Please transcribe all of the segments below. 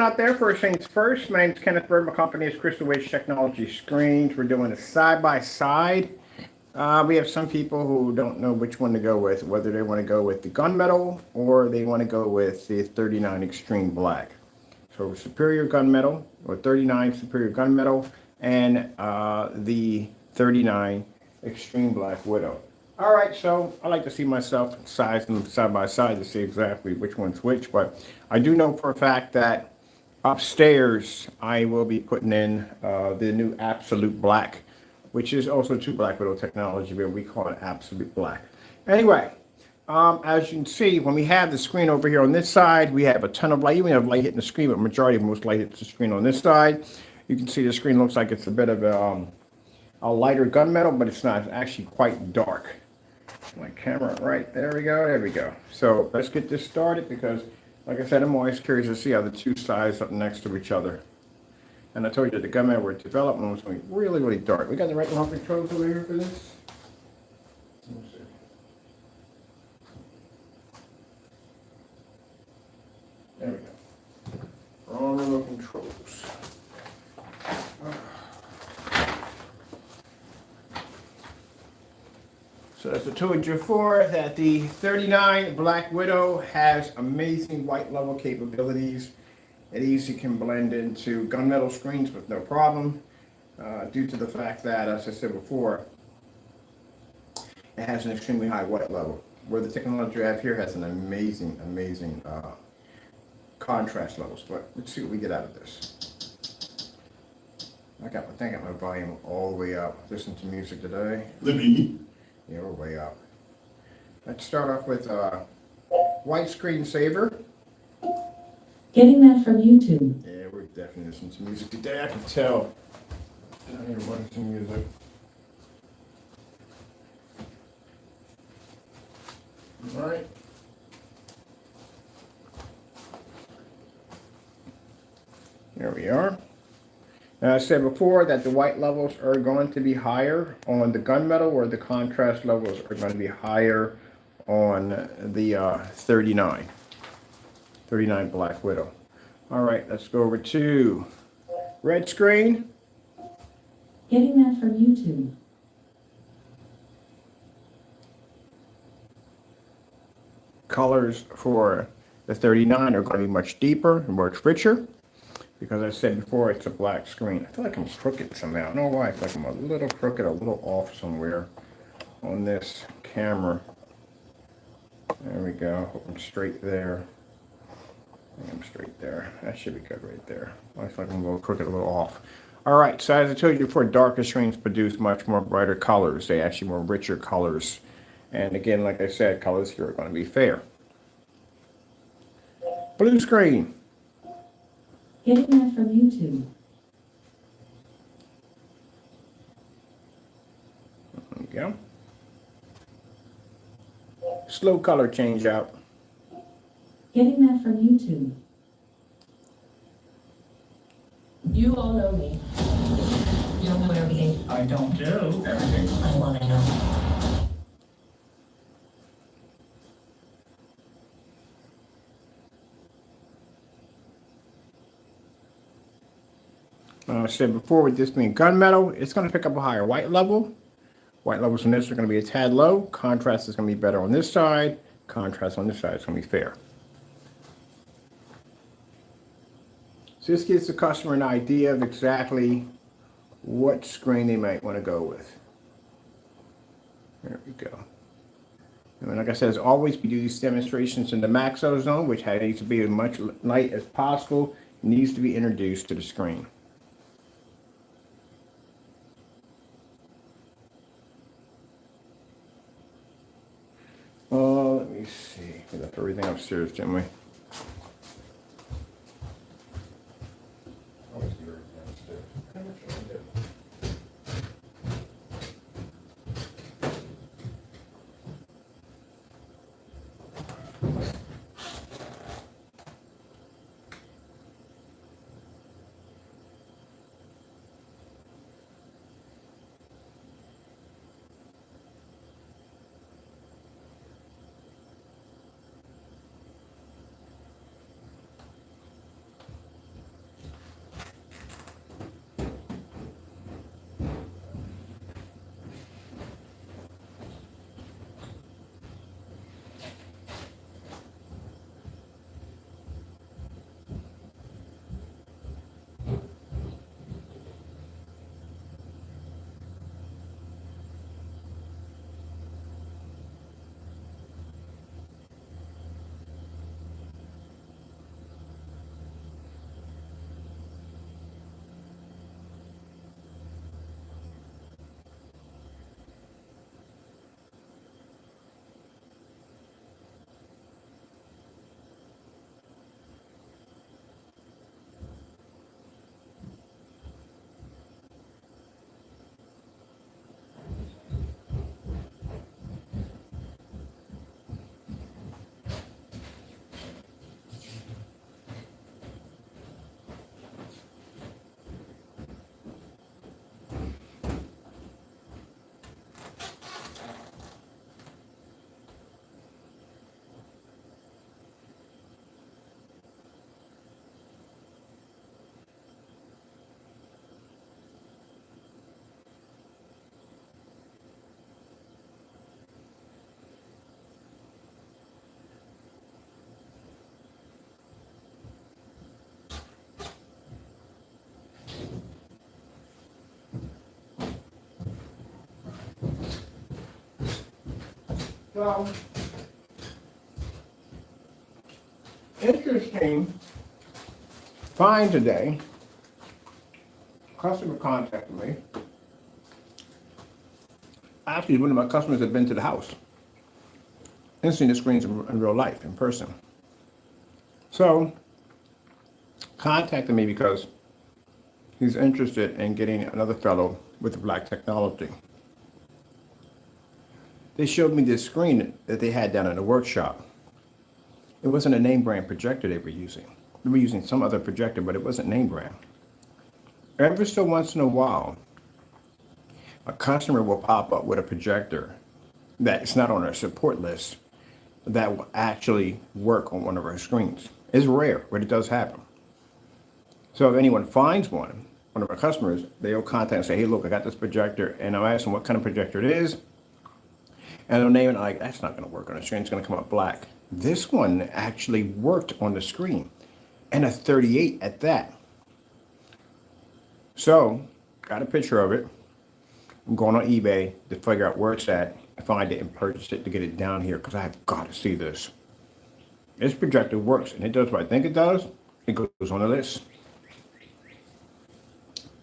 Out there, first things first. My name's Kenneth Bird. My company is Crystal Wave Technology Screens. We're doing a side by side. We have some people who don't know which one to go with, whether they want to go with the gunmetal or they want to go with the 39 Extreme Black. So superior gunmetal or 39 superior gunmetal and the 39 Extreme Black Widow. All right, so I like to see myself size them side by side to see exactly which one's which, but I do know for a fact that upstairs I will be putting in the new Absolute Black, which is also 2 Black Widow technology, but we call it Absolute Black. Anyway, as you can see, when we have the screen over here on this side, we have a ton of light. You may have light hitting the screen, but majority of most light hits the screen on this side. You can see the screen looks like it's a bit of a lighter gunmetal, but it's not. It's actually quite dark. My camera, right, there we go, there we go. So let's get this started because, like I said, I'm always curious to see how the two sides up next to each other. And I told you that the gunmetal we're developing was going to be really, really dark. We got the right remote controls over here for this. Let me see. There we go. Wrong remote controls. So as I told you before, that the 39 Black Widow has amazing white level capabilities. It easily can blend into gunmetal screens with no problem, due to the fact that, as I said before, it has an extremely high white level. Where the technology we have here has an amazing, amazing contrast levels. But let's see what we get out of this. I think I got my volume all the way up. Listen to music today. Libby. Yeah, we're way up. Let's start off with white screen saver. Getting that from YouTube. Yeah, we're definitely listening to music today. I can tell. I hear some music. All right. There we are. Now, I said before that the white levels are going to be higher on the gunmetal, or the contrast levels are going to be higher on the 39 Black Widow. All right, let's go over to red screen. Getting that from YouTube. Colors for the 39 are going to be much deeper and much richer. Because I said before, it's a black screen. I feel like I'm crooked somehow. I don't know why. I feel like I'm a little crooked, a little off somewhere on this camera. There we go. Hope I'm straight there. I think I'm straight there. That should be good right there. I feel like I'm a little crooked, a little off. All right. So as I told you before, darker screens produce much more brighter colors. They actually more richer colors. And again, like I said, colors here are going to be fair. Blue screen. Getting that from YouTube. There we go. Slow color change out. Getting that from YouTube. You all know me. You don't know everything. I don't do everything. I want to know. I said before, with this being gunmetal, it's going to pick up a higher white level. White levels on this are going to be a tad low. Contrast is going to be better on this side. Contrast on this side is going to be fair. So this gives the customer an idea of exactly what screen they might want to go with. There we go. And like I said, as always, we do these demonstrations in the maxo zone, which needs to be as much light as possible. It needs to be introduced to the screen. Let me see. We left everything upstairs, didn't we? Always do everything upstairs. So, interesting find today. Customer contacted me. Actually, one of my customers had been to the house and seen the screens in real life, in person. So, contacted me because he's interested in getting another fellow with black technology. They showed me this screen that they had down in the workshop. It wasn't a name brand projector they were using. They were using some other projector, but it wasn't name brand. Every so once in a while, a customer will pop up with a projector that's not on our support list that will actually work on one of our screens. It's rare, but it does happen. So if anyone finds one of our customers, they'll contact and say, hey, look, I got this projector, and I'll ask them what kind of projector it is, and they'll name it, like, that's not gonna work on the screen, it's gonna come up black. This one actually worked on the screen, and a 38 at that. So, got a picture of it. I'm going on eBay to figure out where it's at, find it, and purchase it to get it down here, because I've got to see this. This projector works, and it does what I think it does. It goes on the list.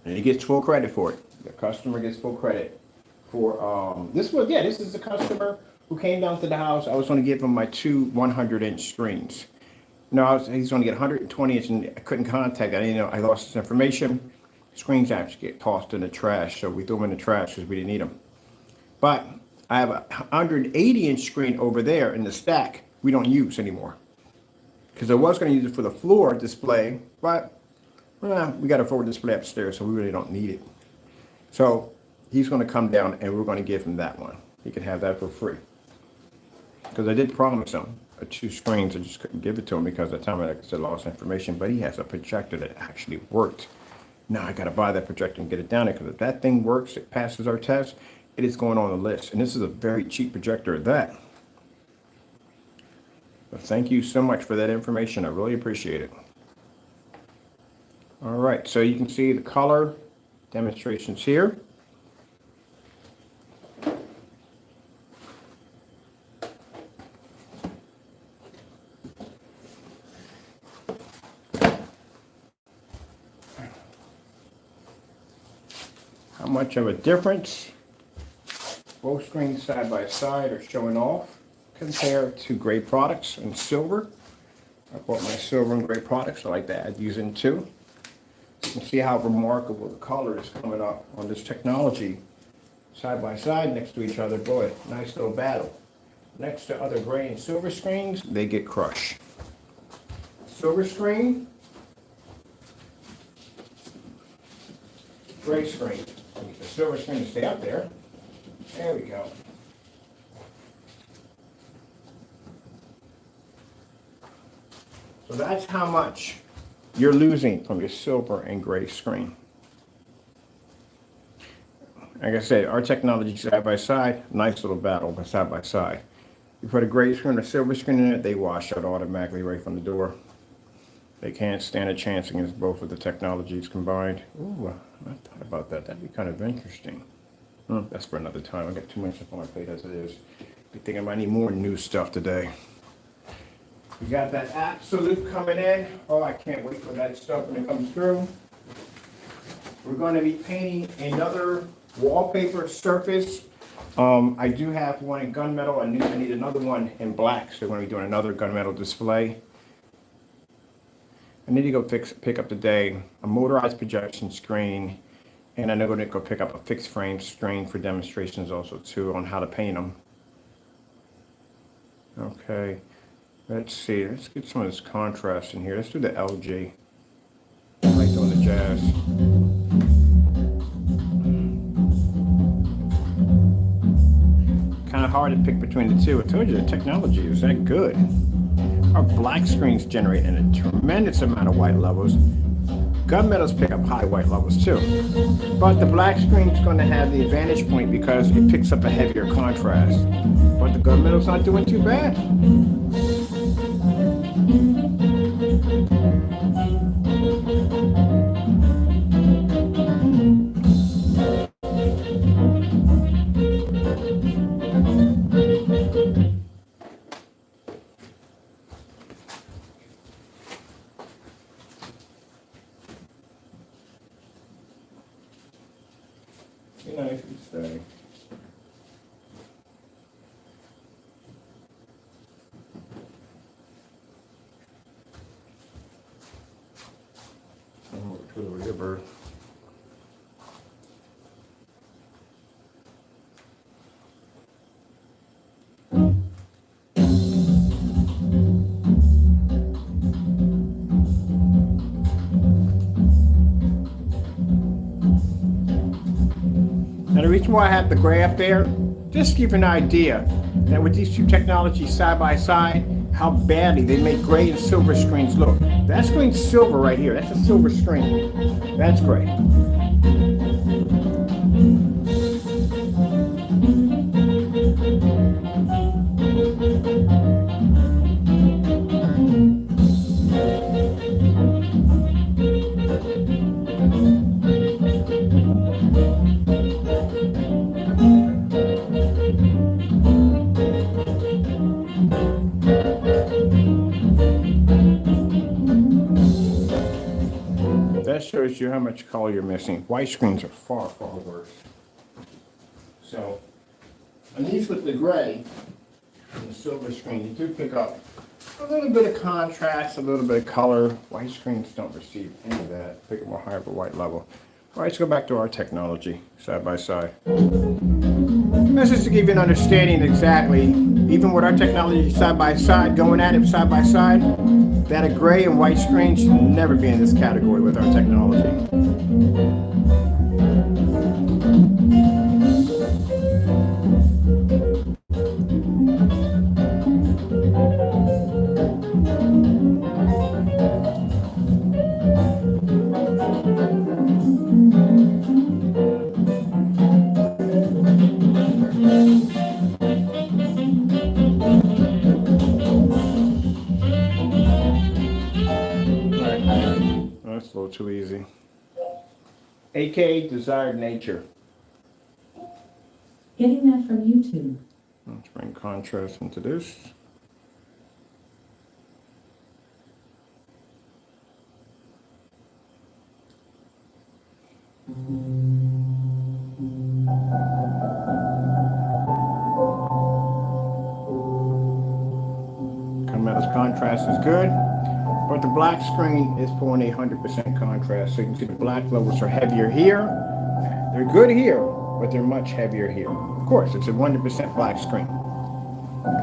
And he gets full credit for it. The customer gets full credit for this one. Yeah, this is the customer who came down to the house. I was going to give him my two 100-inch screens. No, he's going to get 120 inch, and I couldn't contact. I didn't know. I lost his information. Screens actually get tossed in the trash, so we threw them in the trash because we didn't need them. But I have a 180-inch screen over there in the stack we don't use anymore, because I was going to use it for the floor display, but we got a forward display upstairs, so we really don't need it. So he's going to come down, and we're going to give him that one. He can have that for free, because I did promise him 2 screens. I just couldn't give it to him because at the time I said lost information. But he has a projector that actually worked. Now I got to buy that projector and get it down there, because if that thing works, it passes our test, it is going on the list. And this is a very cheap projector at that. But thank you so much for that information. I really appreciate it. All right, so you can see the color demonstrations here. How much of a difference both screens side by side are showing off compared to gray products and silver. I bought my silver and gray products. I like to add these in too. You can see how remarkable the color is coming up on this technology side by side next to each other. Boy, nice little battle. Next to other gray and silver screens, they get crushed. Silver screen, gray screen. Get the silver screen to stay up there. There we go. So that's how much you're losing from your silver and gray screen. Like I said, our technology side by side, nice little battle, but side by side. You put a gray screen or a silver screen in it, they wash out automatically right from the door. They can't stand a chance against both of the technologies combined. Ooh, I thought about that. That'd be kind of interesting. That's for another time. I got too much stuff on my plate as it is. Be thinking I might need more new stuff today. We got that Absolute coming in. Oh, I can't wait for that stuff when it comes through. We're going to be painting another wallpaper surface. I do have one in gunmetal. I need another one in black, so we're going to be doing another gunmetal display. I need to go pick up today a motorized projection screen, and I'm going to go pick up a fixed frame screen for demonstrations also too on how to paint them. Okay, let's see. Let's get some of this contrast in here. Let's do the LG. I like doing the jazz. Kind of hard to pick between the two. I told you the technology is that good. Our black screens generate in a tremendous amount of white levels. Gunmetals pick up high white levels too. But the black screen is going to have the advantage point because it picks up a heavier contrast. But the gunmetal's not doing too bad. You know, if you stay. To the river. Now the reason why I have the gray up there, just to give you an idea that with these two technologies side by side, how badly they make gray and silver screens look. That screen's silver right here. That's a silver screen. That's gray. That shows you how much color you're missing. White screens are far, far worse. So, on these with the gray and the silver screen, you do pick up a little bit of contrast, a little bit of color. White screens don't receive any of that. Pick up more higher of a white level. All right, let's go back to our technology, side by side. This is to give you an understanding exactly, even with our technology side by side, going at it side by side, that a gray and white screen should never be in this category with our technology. That's a little too easy. AK desired nature. Getting that from YouTube. Let's bring contrast into this. Gunmetal's contrast is good, but the black screen is pulling 100% contrast. So you can see the black levels are heavier here. They're good here, but they're much heavier here. Of course, it's a 100% black screen.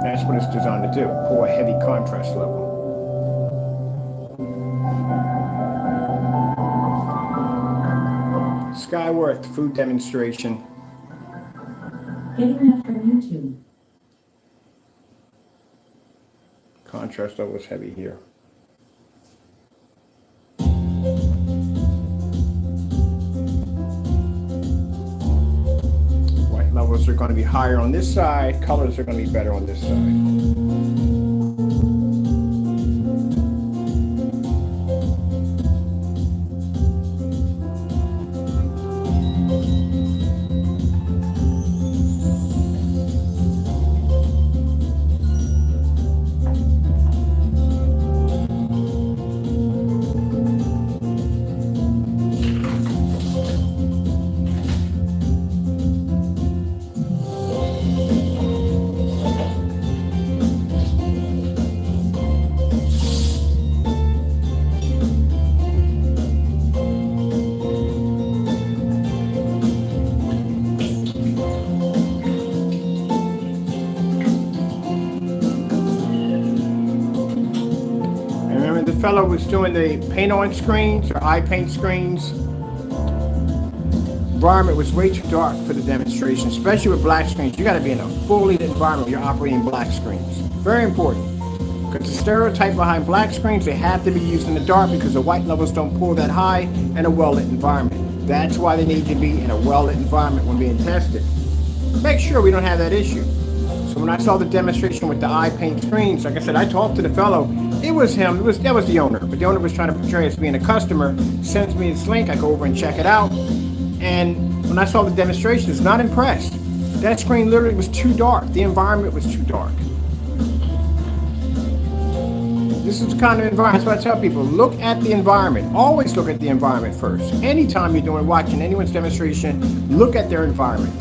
That's what it's designed to do, pull a heavy contrast level. Skyworth food demonstration. Getting that from YouTube. Contrast level is heavy here. White levels are going to be higher on this side, colors are going to be better on this side. Fellow was doing the paint on screens or eye paint screens. Environment was way too dark for the demonstration, especially with black screens. You got to be in a fully lit environment when you're operating black screens. Very important. Because the stereotype behind black screens, they have to be used in the dark because the white levels don't pull that high in a well-lit environment. That's why they need to be in a well-lit environment when being tested. Make sure we don't have that issue. So when I saw the demonstration with the eye paint screens, like I said, I talked to the fellow. It was him. That was the owner. But the owner was trying to portray as being a customer. Sends me this link. I go over and check it out. And when I saw the demonstration, I was not impressed. That screen literally was too dark. The environment was too dark. This is the kind of environment. That's what I tell people. Look at the environment. Always look at the environment first. Anytime you're watching anyone's demonstration, look at their environment.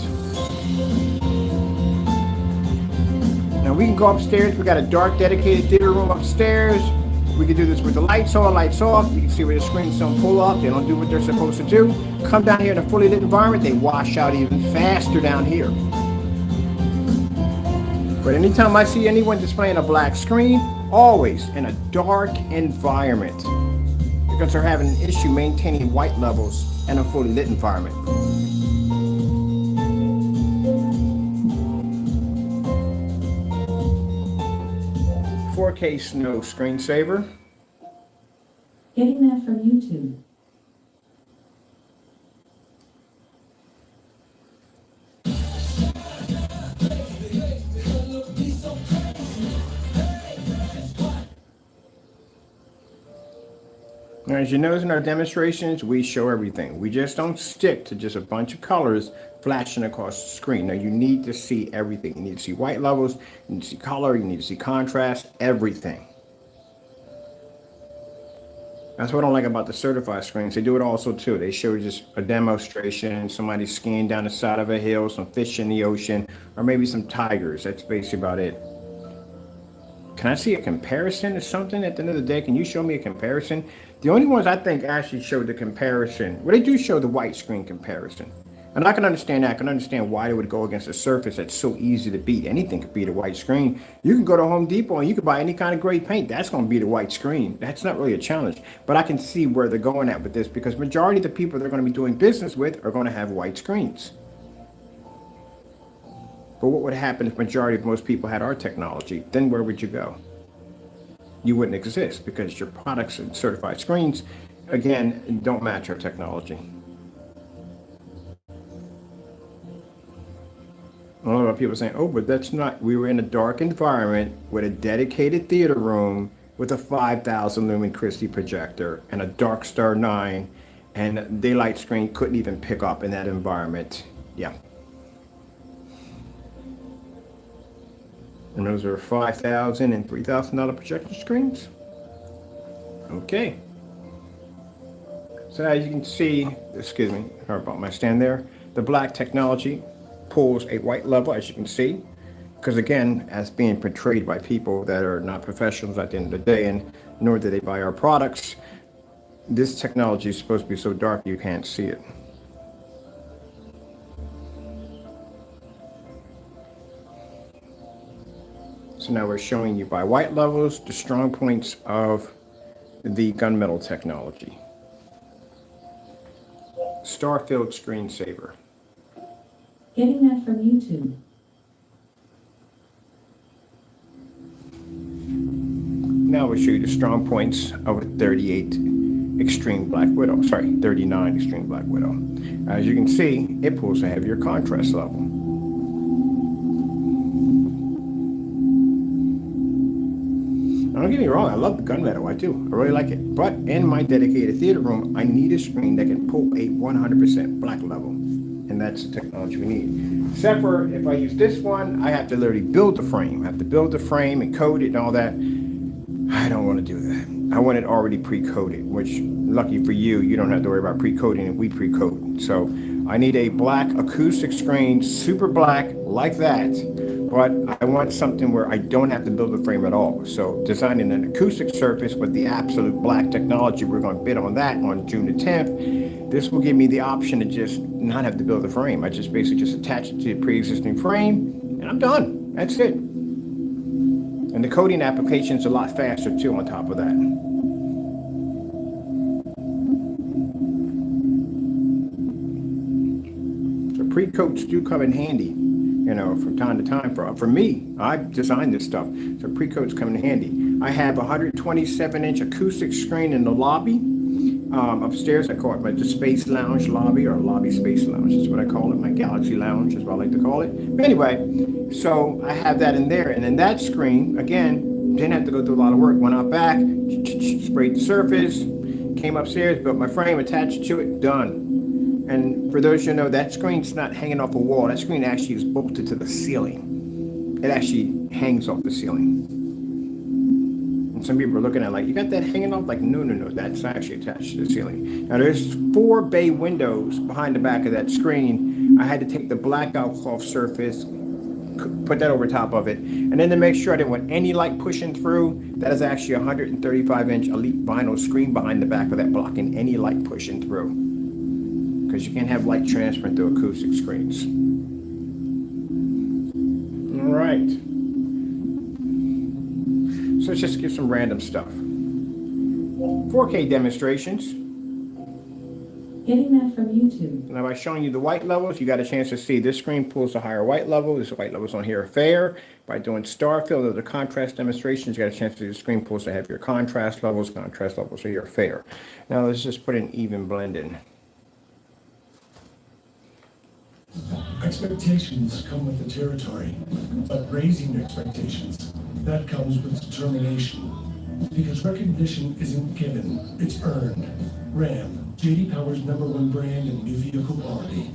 Now we can go upstairs. We got a dark dedicated theater room upstairs. We can do this with the lights on, lights off. You can see where the screens don't pull up. They don't do what they're supposed to do. Come down here in a fully lit environment, they wash out even faster down here. But anytime I see anyone displaying a black screen, always in a dark environment, because they're having an issue maintaining white levels in a fully lit environment. 4K Snow screensaver. Getting that from YouTube. Now, as you notice in our demonstrations, we show everything. We just don't stick to just a bunch of colors flashing across the screen. Now, you need to see everything. You need to see white levels, you need to see color, you need to see contrast, everything. That's what I don't like about the certified screens. They do it also too. They show just a demonstration, somebody skiing down the side of a hill, some fish in the ocean, or maybe some tigers. That's basically about it. Can I see a comparison or something at the end of the day? Can you show me a comparison? The only ones I think actually show the comparison, well, they do show the white screen comparison. And I can understand that. I can understand why they would go against a surface that's so easy to beat. Anything could beat a white screen. You can go to Home Depot and you can buy any kind of gray paint. That's going to beat a white screen. That's not really a challenge. But I can see where they're going at with this, because majority of the people they're going to be doing business with are going to have white screens. But what would happen if majority of most people had our technology? Then where would you go? You wouldn't exist, because your products and certified screens, again, don't match our technology. A lot of people are saying, oh, but that's not, we were in a dark environment with a dedicated theater room with a 5,000 lumen Christie projector and a Dark Star 9, and daylight screen couldn't even pick up in that environment. Yeah. And those are $5,000 and $3,000 projection screens. Okay. So as you can see, excuse me, sorry about my stand there. The black technology pulls a white level, as you can see, because again, as being portrayed by people that are not professionals at the end of the day, and nor do they buy our products, this technology is supposed to be so dark you can't see it. So now we're showing you by white levels the strong points of the gunmetal technology. Starfield screensaver. Getting that from YouTube. Now we'll show you the strong points of a 38 Extreme Black Widow. Sorry, 39 Extreme Black Widow. As you can see, it pulls a heavier contrast level. Don't get me wrong, I love the gunmetal, I do. I really like it. But in my dedicated theater room, I need a screen that can pull a 100% black level. And that's the technology we need. Except for if I use this one, I have to literally build the frame. I have to build the frame and code it and all that. I don't want to do that. I want it already pre-coded, which lucky for you, you don't have to worry about pre-coding and we pre-code. So I need a black acoustic screen, super black like that. But I want something where I don't have to build a frame at all. So designing an acoustic surface with the absolute black technology, we're going to bid on that on June the 10th. This will give me the option to just not have to build a frame. I just basically just attach it to the pre-existing frame and I'm done. That's it. And the coding application is a lot faster too on top of that. So pre-codes do come in handy. You know, from time to time. For me, I designed this stuff, so pre-codes come in handy. I have a 127-inch acoustic screen in the lobby. Upstairs, I call it the Space Lounge lobby, or Lobby Space Lounge is what I call it. My Galaxy Lounge is what I like to call it. But anyway, so I have that in there, and then that screen, again, didn't have to go through a lot of work. Went out back, sprayed the surface, came upstairs, built my frame, attached to it, done. And for those you know, that screen's not hanging off a wall. That screen actually is bolted to the ceiling. It actually hangs off the ceiling. Some people are looking at like, you got that hanging off? Like, no, that's actually attached to the ceiling. Now there's 4 bay windows behind the back of that screen. I had to take the blackout cloth surface, put that over top of it, and then to make sure I didn't want any light pushing through, that is actually a 135-inch elite vinyl screen behind the back of that, blocking any light pushing through. Because you can't have light transferring through acoustic screens. All right. So let's just get some random stuff. 4K demonstrations. Getting that from YouTube. Now by showing you the white levels, you got a chance to see this screen pulls a higher white level. This white levels on here are fair. By doing star fill or the contrast demonstrations, you got a chance to see the screen pulls to have your contrast levels. Contrast levels are here fair. Now let's just put an even blend in. Expectations come with the territory, but raising expectations, that comes with determination. Because recognition isn't given, it's earned. Ram, J.D. Power's #1 brand in new vehicle quality.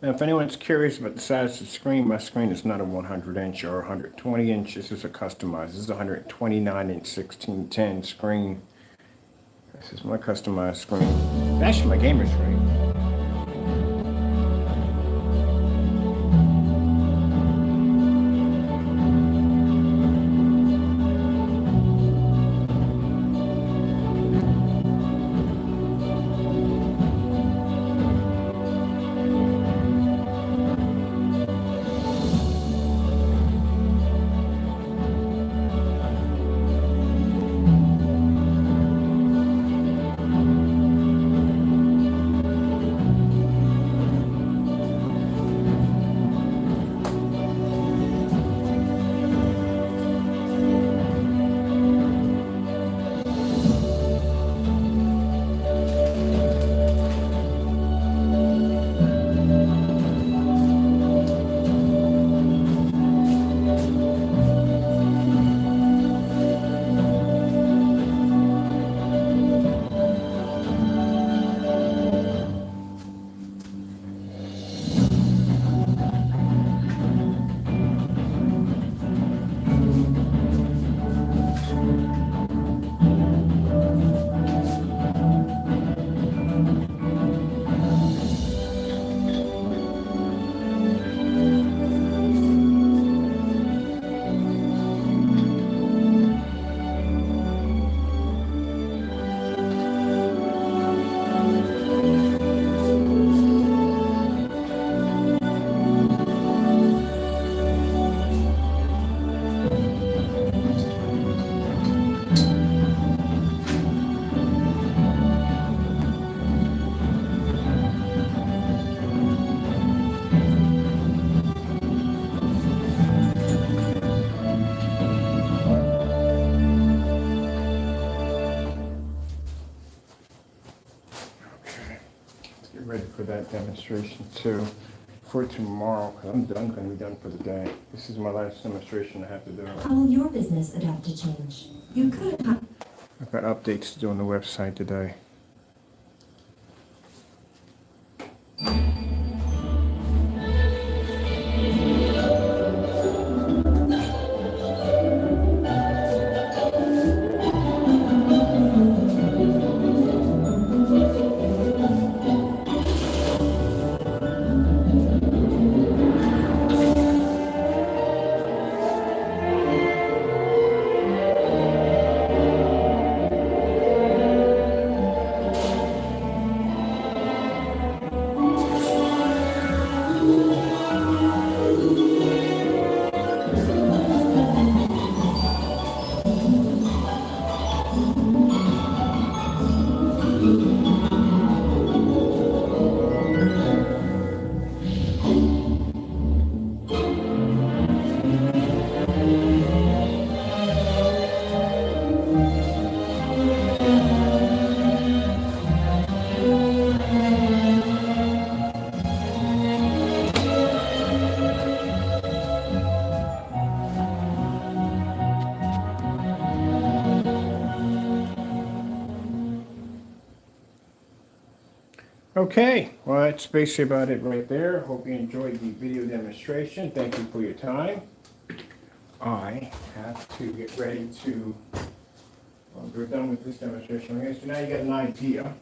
Now, if anyone's curious about the size of the screen, my screen is not a 100-inch or 120-inch. This is a customized. This is a 129-inch 1610 screen. This is my customized screen. It's actually my gamer screen. Ready for that demonstration too. For tomorrow, because I'm going to be done for the day. This is my last demonstration I have to do. How will your business adapt to change? You could have. I've got updates to do on the website today. Okay, well, that's basically about it right there. Hope you enjoyed the video demonstration. Thank you for your time. I have to get ready to, well, we're done with this demonstration. Okay, so now you got an idea.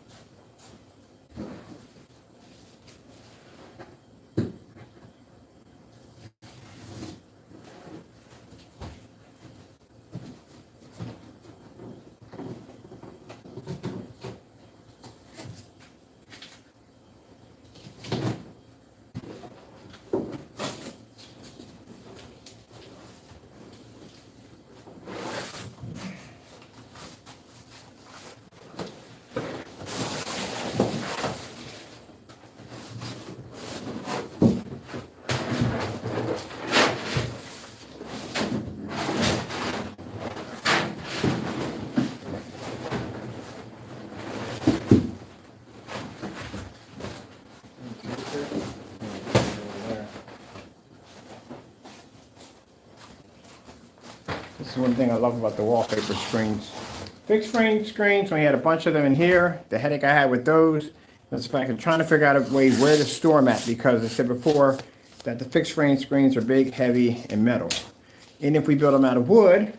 This is one thing I love about the wallpaper screens. Fixed frame screens, we had a bunch of them in here. The headache I had with those was the fact of trying to figure out a way where to store them at, because I said before that the fixed frame screens are big, heavy, and metal. And if we build them out of wood,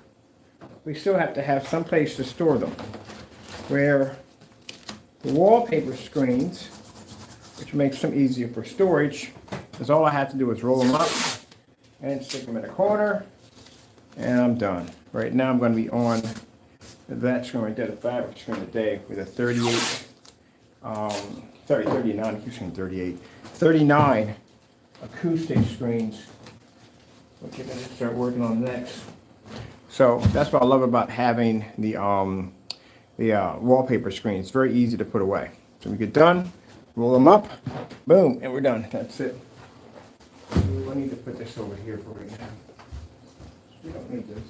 we still have to have some place to store them. Where the wallpaper screens, which makes them easier for storage, is all I have to do is roll them up and stick them in a corner, and I'm done. Right now I'm going to be on that screen right there, the fabric screen today, with a 39, I keep saying 38, 39 acoustic screens, which I'm going to start working on next. So that's what I love about having the wallpaper screen. It's very easy to put away. So we get done, roll them up, boom, and we're done. That's it. I need to put this over here for right now. We don't need this.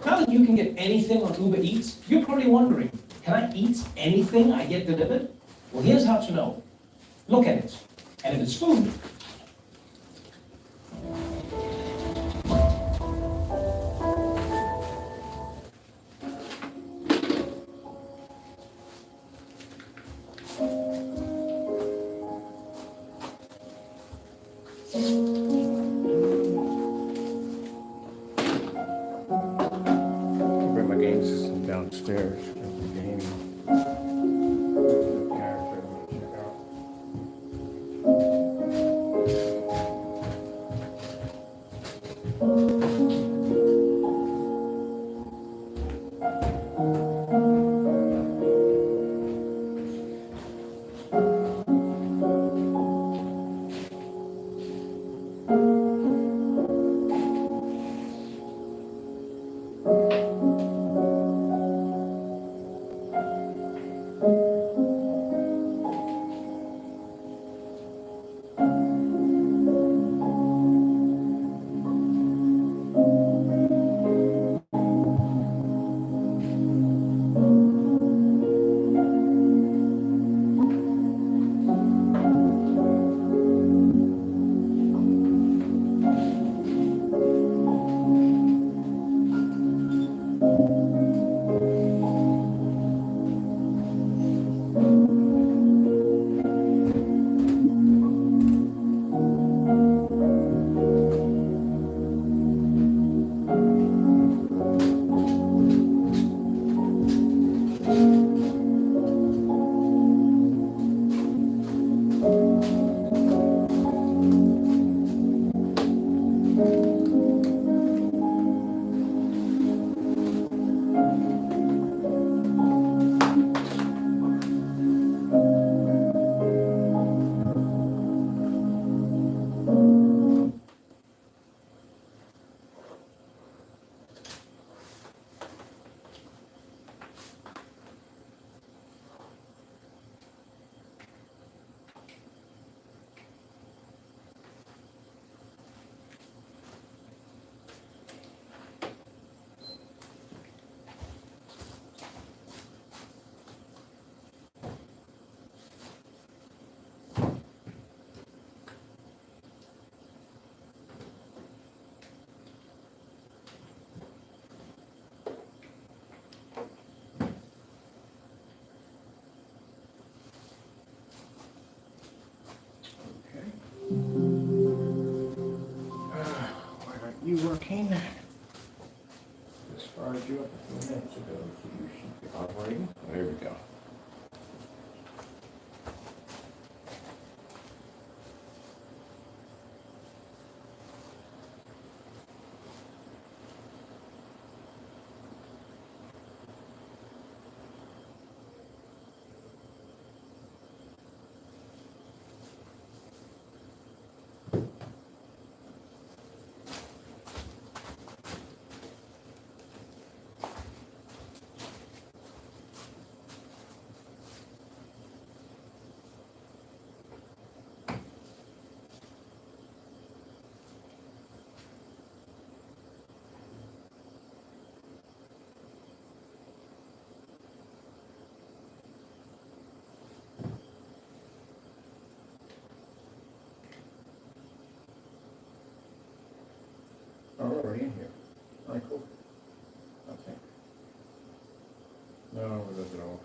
Now that you can get anything on Uber Eats, you're probably wondering, can I eat anything I get delivered? Well, here's how to know. Look at it. And if it's food, Bring my game system downstairs. Gaming. Character, check out. already in here. All right, cool. Okay. No, it doesn't off.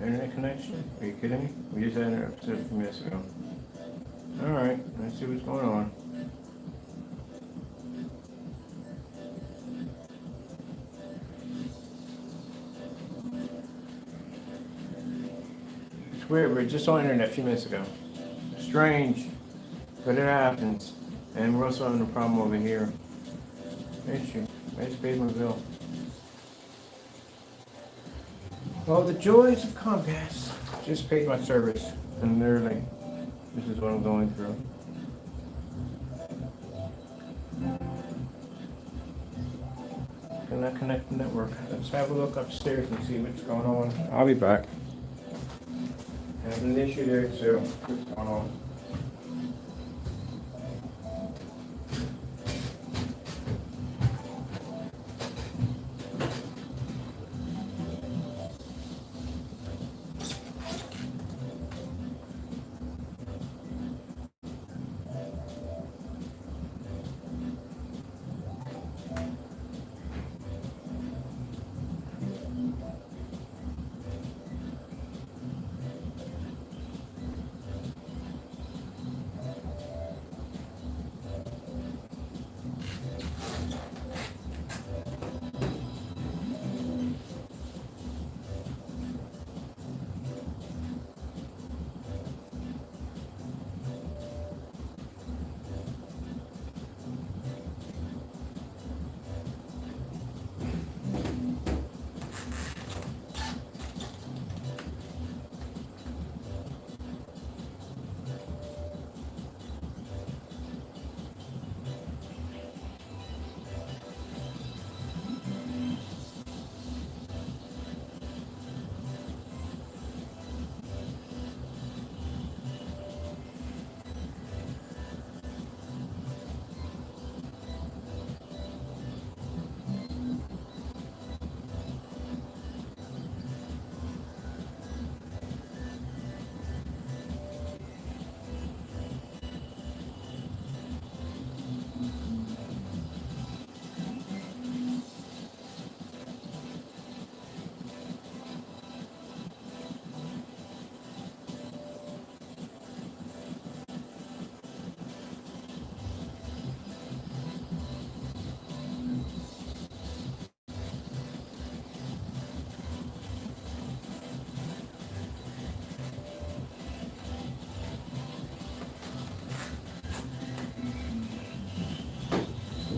Internet connection? Are you kidding me? We just had an episode a few minutes ago. Alright, let's see what's going on. It's weird, we were just on internet a few minutes ago. Strange, but it happens. And we're also having a problem over here. Issue. It's Batemanville. Well, the joys of Comcast. Just paid my service, and literally, this is what I'm going through. Cannot connect the network. Let's have a look upstairs and see what's going on. I'll be back. Having an issue there too. What's going on?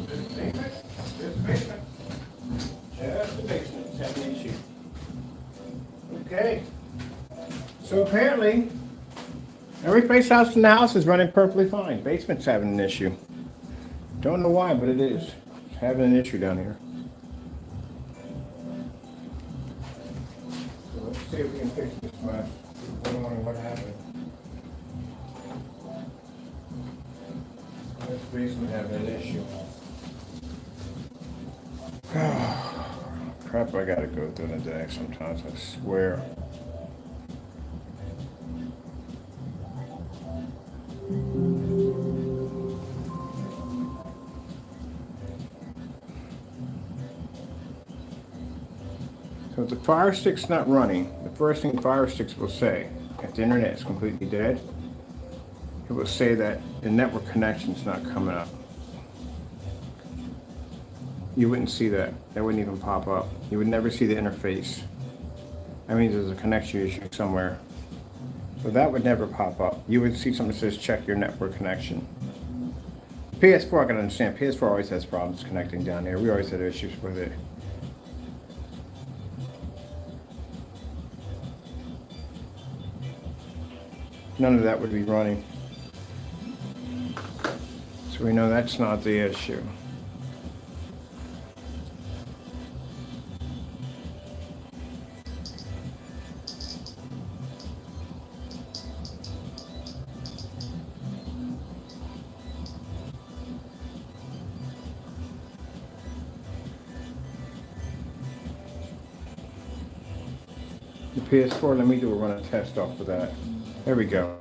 Just the basement, having an issue. Okay. So apparently, every place else in the house is running perfectly fine. Basement's having an issue. Don't know why, but it is. It's having an issue down here. So let's see if we can fix this mess. I'm wondering what happened. This basement having an issue. Crap, I gotta go through the day sometimes, I swear. So if the Fire Stick's not running, the first thing Fire Sticks will say, if the internet is completely dead, it will say that the network connection's not coming up. You wouldn't see that. That wouldn't even pop up. You would never see the interface. That means there's a connection issue somewhere. So that would never pop up. You would see something that says check your network connection. PS4, I can understand. PS4 always has problems connecting down there. We always had issues with it. None of that would be running. So we know that's not the issue. The PS4, let me run a test off of that. There we go.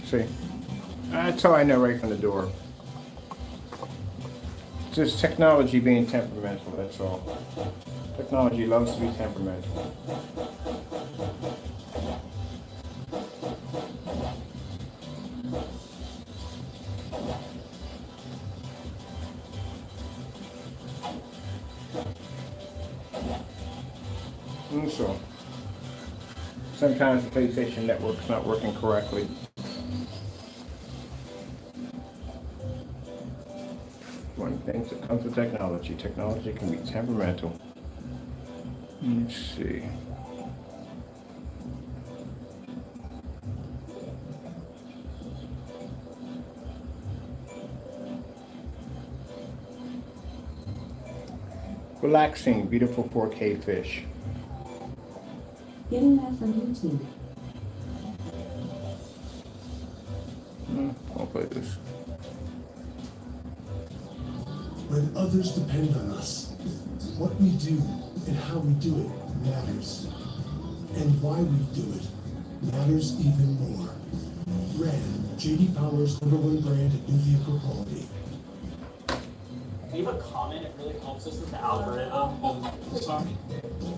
See? That's how I know right from the door. It's just technology being temperamental, that's all. Technology loves to be temperamental. And so, sometimes the PlayStation Network's not working correctly. One thing that comes with technology. Technology can be temperamental. Let's see. Relaxing, beautiful 4K fish. Getting that from YouTube. I'll play this. When others depend on us, what we do and how we do it matters. And why we do it matters even more. RAM, J.D. Power's #1 brand of new vehicle quality. Leave a comment, it really helps us with the algorithm. Sorry.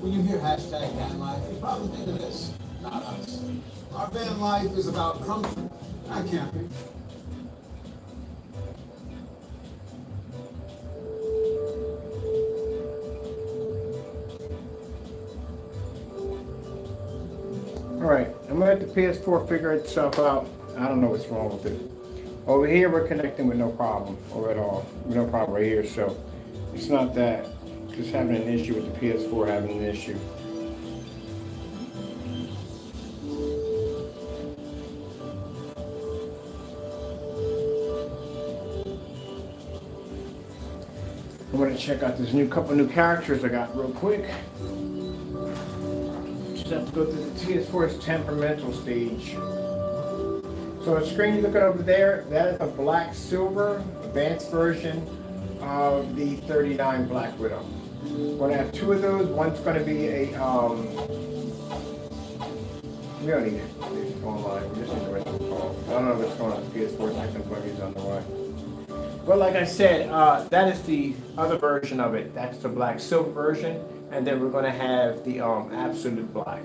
When you hear hashtag van life, you probably think of this, not us. Our van life is about comfort, not camping. Alright, I'm gonna let the PS4 figure itself out. I don't know what's wrong with it. Over here, we're connecting with no problem, or at all. No problem right here, so it's not that. Just having an issue with the PS4 having an issue. I'm gonna check out this couple new characters I got real quick. Just have to go through the PS4's temperamental stage. So the screen you're looking over there, that is a black silver advanced version of the 39 Black Widow. We're gonna have two of those. One's gonna be a we don't need it. It's online. We just need the rental call. I don't know what's going on with PS4 technology is on the way. But like I said, that is the other version of it. That's the black silver version, and then we're gonna have the absolute black.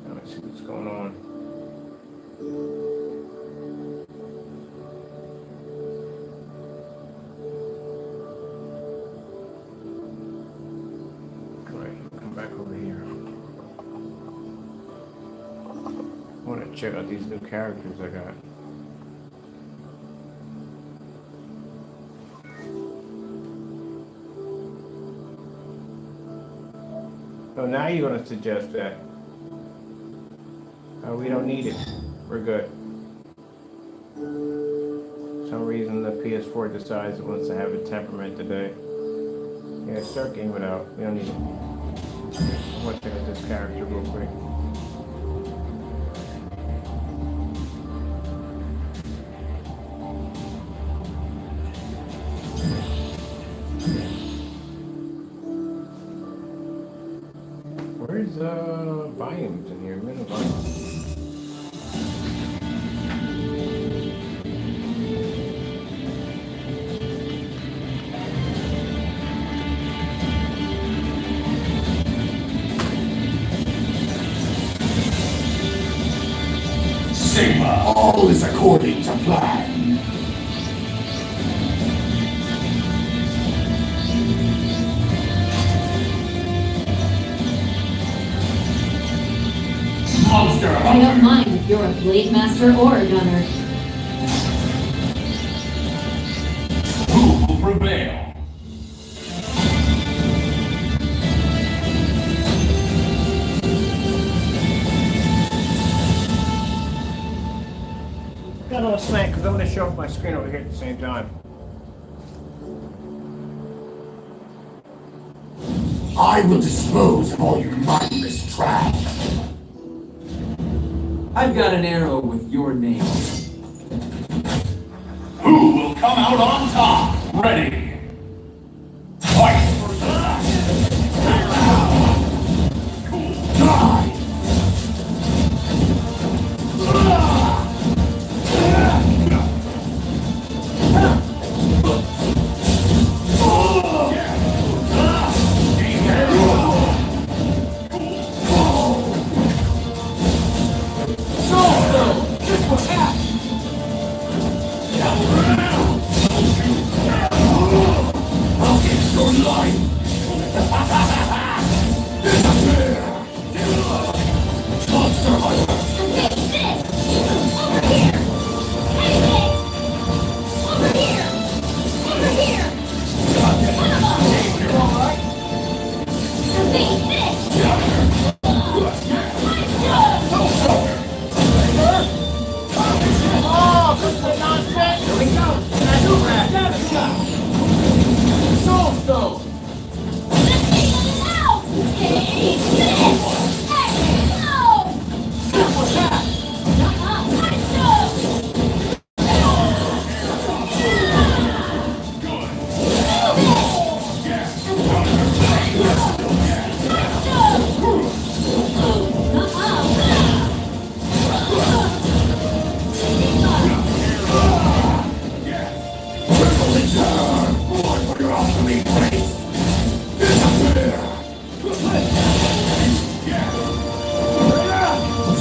Let's see what's going on. Come back over here. I want to check out these new characters I got. So now you're going to suggest that we don't need it. We're good. For some reason the PS4 decides it wants to have a temperament today. Yeah, start game without. We don't need it. I want to check out this character real quick. Where's volumes in here? Minute volumes. Sigma, all is according to plan. Monster I don't mind if you're a blade master or a gunner. Who will prevail? Got a little slant because I'm going to show up my screen over here at the same time. I will dispose of all your mindless trash. I've got an arrow with your name. Who will come out on top? Ready. Fight! Die!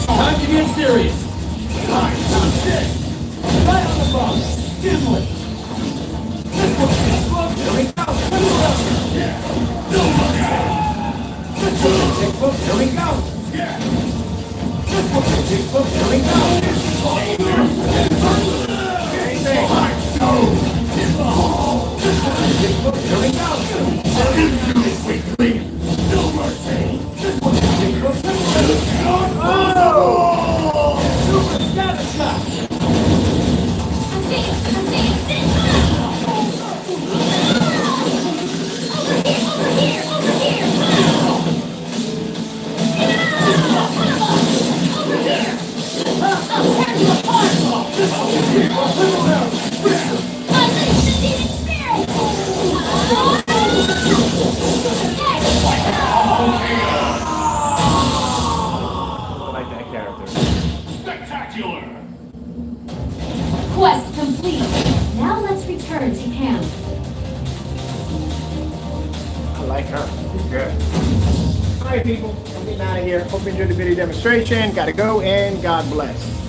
Time to get serious. I like that character. Spectacular! Quest complete. Now let's return to camp. I like her. She's good. All right, people. I'm getting out of here. Hope you enjoyed the video demonstration. Gotta go, and God bless.